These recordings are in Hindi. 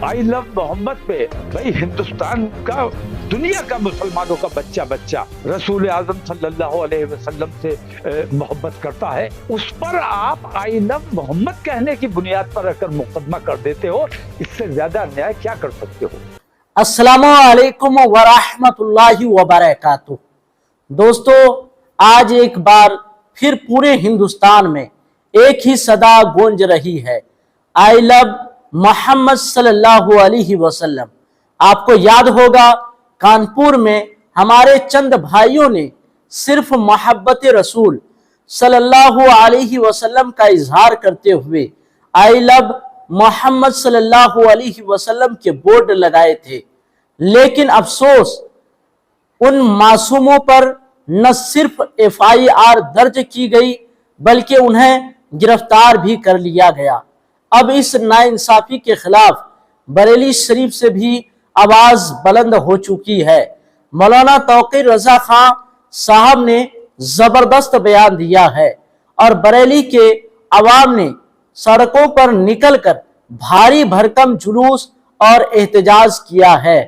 आई लव मोहम्मद पे भाई हिंदुस्तान का, दुनिया का मुसलमानों का बच्चा बच्चा रसूल आजम सल्लल्लाहु अलैहि वसल्लम से मोहब्बत करता है, उस पर आप आई लव मोहम्मद कहने की बुनियाद पर अगर मुकदमा कर देते हो, इससे ज्यादा अन्याय क्या कर सकते हो। अस्सलामु अलैकुम वरहमतुल्लाहि वबरकातुहू। दोस्तों, आज एक बार फिर पूरे हिंदुस्तान में एक ही सदा गूंज रही है, आई लव मोहम्मद सल्लल्लाहु अलैहि वसल्लम। आपको याद होगा, कानपुर में हमारे चंद भाइयों ने सिर्फ मोहब्बत रसूल सल्लल्लाहु अलैहि वसल्लम का इजहार करते हुए आई लव मोहम्मद सल्लल्लाहु अलैहि वसल्लम के बोर्ड लगाए थे। लेकिन अफसोस, उन मासूमों पर न सिर्फ FIR दर्ज की गई बल्कि उन्हें गिरफ्तार भी कर लिया गया। अब इस नाइंसाफी के खिलाफ बरेली शरीफ से भी आवाज बुलंद हो चुकी है। मौलाना तौकीर रजा खां साहब ने जबरदस्त बयान दिया है और बरेली के अवाम ने सड़कों पर निकलकर भारी भरकम जुलूस और एहतजाज किया है।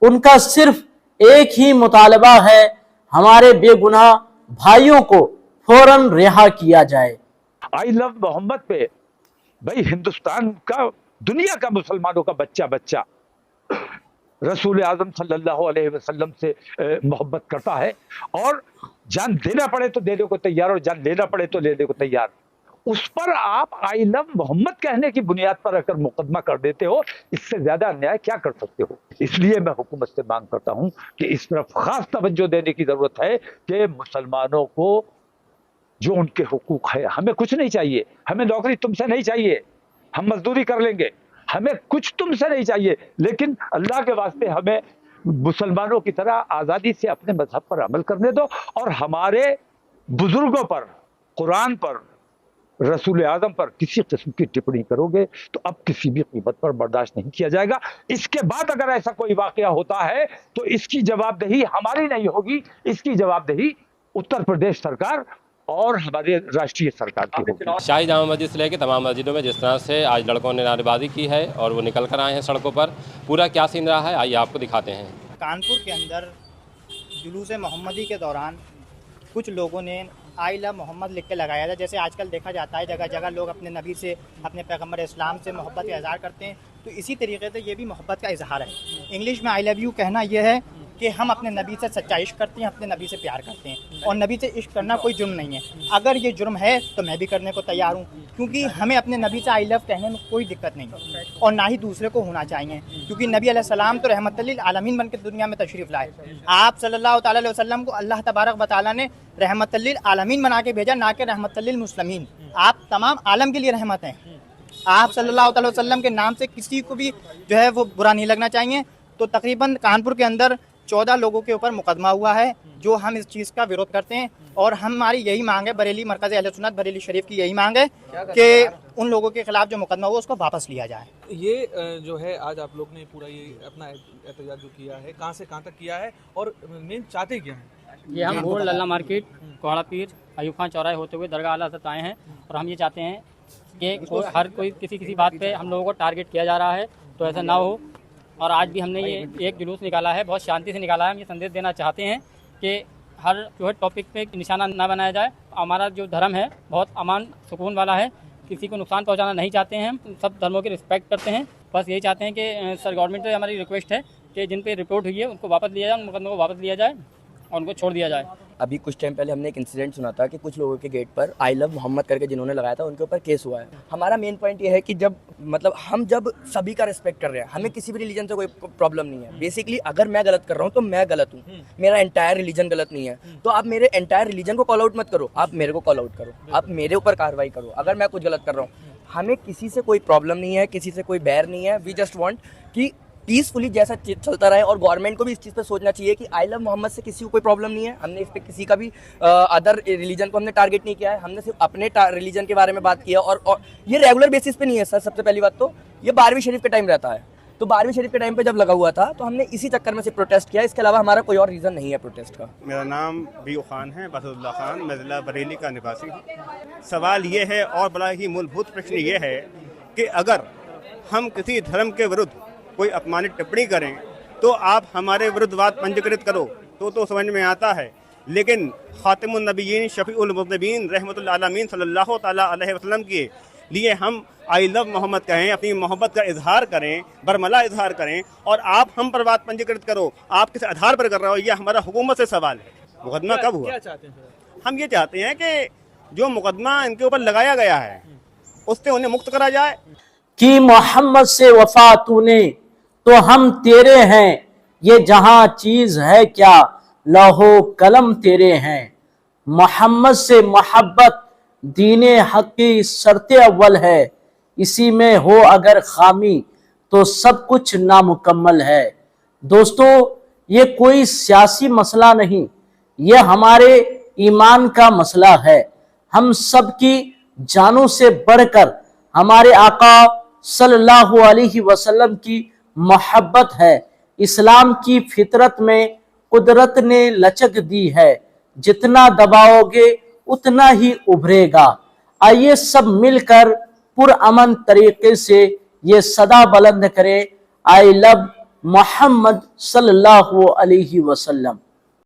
उनका सिर्फ एक ही मुतालबा है, हमारे बेगुनाह भाइयों को फौरन रिहा किया जाए। आई लव मोहम्मद पे भाई हिंदुस्तान का, दुनिया का मुसलमानों का बच्चा बच्चा रसूल आजम सल्लल्लाहु अलैहि वसल्लम से मोहब्बत करता है और जान देना पड़े तो देने को तैयार और जान लेना पड़े तो लेने को तैयार, उस पर आप आई लव मोहम्मद कहने की बुनियाद पर अगर मुकदमा कर देते हो, इससे ज्यादा अन्याय क्या कर सकते हो। इसलिए मैं हुकूमत से मांग करता हूं कि इस तरफ खास तवज्जो देने की जरूरत है कि मुसलमानों को जो उनके हुकूक है, हमें कुछ नहीं चाहिए, हमें नौकरी तुमसे नहीं चाहिए, हम मजदूरी कर लेंगे, हमें कुछ तुमसे नहीं चाहिए, लेकिन अल्लाह के वास्ते हमें मुसलमानों की तरह आजादी से अपने मजहब पर अमल करने दो और हमारे बुजुर्गों पर, कुरान पर, रसूल आजम पर किसी किस्म की टिप्पणी करोगे तो अब किसी भी कीमत पर बर्दाश्त नहीं किया जाएगा। इसके बाद अगर ऐसा कोई वाकया होता है तो इसकी जवाबदेही हमारी नहीं होगी, इसकी जवाबदेही उत्तर प्रदेश सरकार और हमारे राष्ट्रीय सरकार की होगी। शाही जामा मस्जिद से लेकर तमाम मस्जिदों में जिस तरह से आज लड़कों ने नारेबाजी की है और वो निकल कर आए हैं सड़कों पर, पूरा क्या सीन रहा है आइए आपको दिखाते हैं। कानपुर के अंदर जुलूस मोहम्मदी के दौरान कुछ लोगों ने आई लव मोहम्मद लिख के लगाया था। जैसे आजकल देखा जाता है जगह जगह लोग अपने नबी से, अपने पैगम्बर इस्लाम से मोहब्बत का इजहार करते हैं, तो इसी तरीके से ये भी मोहब्बत का इजहार है। इंग्लिश में आई लव यू कहना यह है कि हम अपने नबी से सच्चा इश्क करते हैं, अपने नबी से प्यार करते हैं, और नबी से इश्क करना कोई जुर्म नहीं है। अगर ये जुर्म है तो मैं भी करने को तैयार हूँ, क्योंकि हमें अपने नबी से आई लव कहने में कोई दिक्कत नहीं है और ना ही दूसरे को होना चाहिए, क्योंकि नबी अलैहिस्सलाम तो रहमत लिल आलमीन बन के दुनिया में तशरीफ़ लाए। आप सल्लल्लाहु अलैहि वसल्लम को अल्लाह तबारक व तआला ने रहमत लिल आलमीन बना के भेजा, ना कि रहमत लिल मुस्लिमीन। आप तमाम आलम के लिए रहमत हैं। आप सल्लल्लाहु अलैहि वसल्लम के नाम से किसी को भी जो है वो बुरा नहीं लगना चाहिए। तो तकरीबन कानपुर के अंदर 14 लोगों के ऊपर मुकदमा हुआ है, जो हम इस चीज़ का विरोध करते हैं और हमारी यही मांग है, बरेली मरकज़ अहले सुन्नत बरेली शरीफ की यही मांग है कि उन लोगों के खिलाफ जो मुकदमा हुआ उसको वापस लिया जाए। ये जो है आज आप लोग ने पूरा ये अपना एहतजाज जो किया है, कहाँ से कहाँ तक किया है और मेन चाहते क्या हैं? ये हम गोल लल्ला मार्केट, कोहड़ा पीर, अयूब खान चौराहे होते हुए दरगाह आला हज़रत आए हैं और हम ये चाहते हैं कि हर कोई किसी बात पे हम लोगों को टारगेट किया जा रहा है, तो ऐसा ना हो। और आज भी हमने ये एक जुलूस निकाला है, बहुत शांति से निकाला है। हम ये संदेश देना चाहते हैं कि हर जो है टॉपिक पे निशाना ना बनाया जाए। हमारा जो धर्म है बहुत अमान सुकून वाला है, किसी को नुकसान पहुंचाना नहीं चाहते हैं, हम सब धर्मों की रिस्पेक्ट करते हैं। बस यही चाहते हैं कि सर गवर्नमेंट से हमारी रिक्वेस्ट है कि जिन पे रिपोर्ट हुई है उनको वापस लिया जाए, उन मुकदमे को वापस लिया जाए और उनको छोड़ दिया जाए। अभी कुछ टाइम पहले हमने एक इंसिडेंट सुना था कि कुछ लोगों के गेट पर आई लव मोहम्मद करके जिन्होंने लगाया था उनके ऊपर केस हुआ है। हमारा मेन पॉइंट ये है कि जब हम जब सभी का रिस्पेक्ट कर रहे हैं, हमें किसी भी रिलीजन से कोई प्रॉब्लम नहीं है। बेसिकली अगर मैं गलत कर रहा हूँ तो मैं गलत हूँ, मेरा एंटायर रिलीजन गलत नहीं है, तो आप मेरे एंटायर रिलीजन को कॉल आउट मत करो, आप मेरे को कॉल आउट करो, आप मेरे ऊपर कार्रवाई करो अगर मैं कुछ गलत कर रहा हूँ। हमें किसी से कोई प्रॉब्लम नहीं है, किसी से कोई बैर नहीं है। वी जस्ट वॉन्ट कि पीसफुली जैसा चलता रहे और गवर्नमेंट को भी इस चीज़ पे सोचना चाहिए कि आई लव मोहम्मद से किसी को कोई प्रॉब्लम नहीं है। हमने इस पे किसी का भी अदर रिलीजन को हमने टारगेट नहीं किया है, हमने सिर्फ अपने रिलीजन के बारे में बात किया और ये रेगुलर बेसिस पे नहीं है सर। सबसे पहली बात तो ये 12वीं शरीफ के टाइम रहता है, तो 12वीं शरीफ के टाइम पे जब लगा हुआ था तो हमने इसी चक्कर में से प्रोटेस्ट किया, इसके अलावा हमारा कोई और रीज़न नहीं है प्रोटेस्ट का। मेरा नाम बीयू खान है, बसरुल्लाह खान, मैं ज़िला बरेली का निवासी हूँ। सवाल ये है और बड़ा ही मूलभूत प्रश्न ये है कि अगर हम किसी धर्म के विरुद्ध कोई अपमानित टिप्पणी करें तो आप हमारे विरुद्ध वाद पंजीकृत करो तो समझ में आता है, लेकिन खातिमुन नबिय्यीन शफीउल मुज़निबीन रहमतुल आलमीन सल्लल्लाहु ताला अलैहि वसल्लम के लिए हम आई लव मोहम्मद कहें, अपनी मोहब्बत का इजहार करें, बरमला इजहार करें, और आप हम पर बात पंजीकृत करो, आप किस आधार पर कर रहे हो, यह हमारा हुकूमत से सवाल है। मुकदमा कब हुआ? क्या चाहते हैं सर? हम ये चाहते हैं कि जो मुकदमा इनके ऊपर लगाया गया है उससे उन्हें मुक्त करा जाए। कि मोहम्मद से वफा तूने तो हम तेरे हैं, ये जहां चीज है क्या लौहो कलम तेरे हैं। मोहम्मद से मोहब्बत दीने हक की शर्ते अव्वल है, इसी में हो अगर खामी तो सब कुछ नामुकम्मल है। दोस्तों, ये कोई सियासी मसला नहीं, ये हमारे ईमान का मसला है। हम सब की जानों से बढ़कर हमारे आका सल्लल्लाहु अलैहि वसल्लम की मोहब्बत है। इस्लाम की फितरत में कुदरत ने लचक दी है, जितना दबाओगे उतना ही उभरेगा। आइए सब मिलकर पुरअमन तरीके से ये सदा बुलंद करें, आई लव मोहम्मद सल्लल्लाहु अलैहि वसल्लम।